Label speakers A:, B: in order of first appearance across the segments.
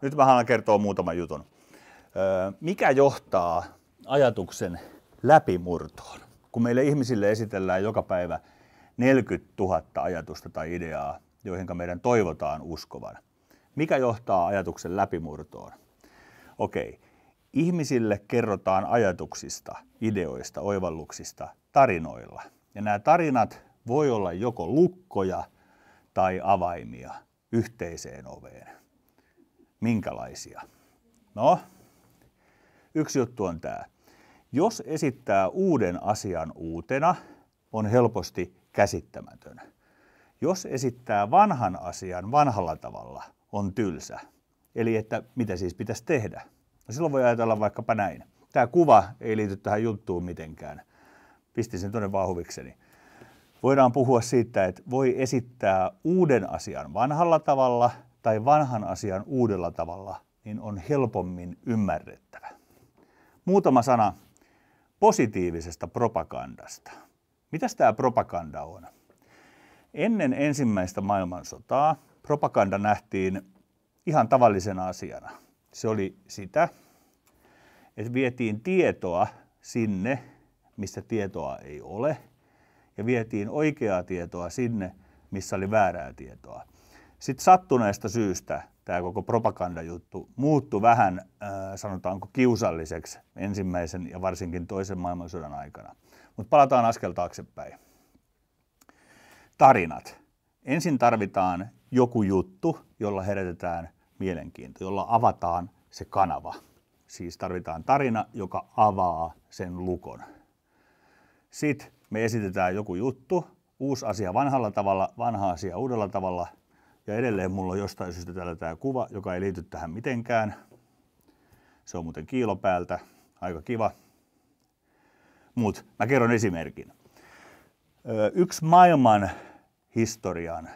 A: Nyt mä haluan kertoa muutaman jutun. Mikä johtaa ajatuksen läpimurtoon? Kun meille ihmisille esitellään joka päivä 40 000 ajatusta tai ideaa, joihin meidän toivotaan uskovan. Mikä johtaa ajatuksen läpimurtoon? Okei. Ihmisille kerrotaan ajatuksista, ideoista, oivalluksista tarinoilla. Ja nämä tarinat voi olla joko lukkoja tai avaimia yhteiseen oveen. Minkälaisia? No, yksi juttu on tämä. Jos esittää uuden asian uutena, on helposti käsittämätön. Jos esittää vanhan asian vanhalla tavalla, on tylsä. Eli että mitä siis pitäisi tehdä? No silloin voi ajatella vaikkapa näin. Tämä kuva ei liity tähän juttuun mitenkään. Pistin sen tuonne vaan huvikseni. Voidaan puhua siitä, että voi esittää uuden asian vanhalla tavalla tai vanhan asian uudella tavalla, niin on helpommin ymmärrettävä. Muutama sana positiivisesta propagandasta. Mitäs tämä propaganda on? Ennen ensimmäistä maailmansotaa propaganda nähtiin ihan tavallisena asiana. Se oli sitä, että vietiin tietoa sinne, missä tietoa ei ole, ja vietiin oikeaa tietoa sinne, missä oli väärää tietoa. Sitten sattuneesta syystä tämä koko propagandajuttu muuttui vähän, sanotaanko, kiusalliseksi ensimmäisen ja varsinkin toisen maailmansodan aikana. Mutta palataan askel taaksepäin. Tarinat. Ensin tarvitaan joku juttu, jolla herätetään mielenkiinto, jolla avataan se kanava. Siis tarvitaan tarina, joka avaa sen lukon. Sitten me esitetään joku juttu, uusi asia vanhalla tavalla, vanha asia uudella tavalla. Ja edelleen mulla on jostain syystä täällä tämä kuva, joka ei liity tähän mitenkään. Se on muuten kiilo päältä, aika kiva. Mut mä kerron esimerkin. Yksi maailman historian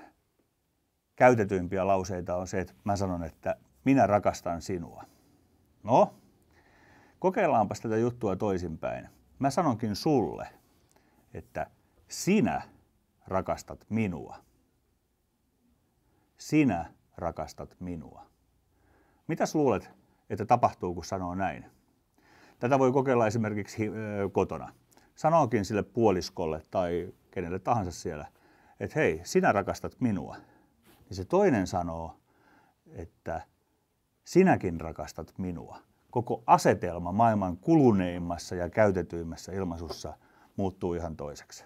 A: käytetyimpiä lauseita on se, että mä sanon, että minä rakastan sinua. No, kokeillaanpas tätä juttua toisinpäin. Mä sanonkin sulle, että sinä rakastat minua. Sinä rakastat minua. Mitäs luulet, että tapahtuu, kun sanoo näin? Tätä voi kokeilla esimerkiksi kotona. Sanoakin sille puoliskolle tai kenelle tahansa siellä, että hei, sinä rakastat minua. Ja se toinen sanoo, että sinäkin rakastat minua. Koko asetelma maailman kuluneimmassa ja käytetyimmässä ilmaisussa muuttuu ihan toiseksi.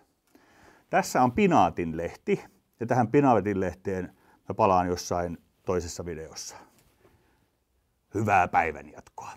A: Tässä on Pinaatin lehti, ja tähän Pinaatin lehteen mä palaan jossain toisessa videossa. Hyvää päivänjatkoa.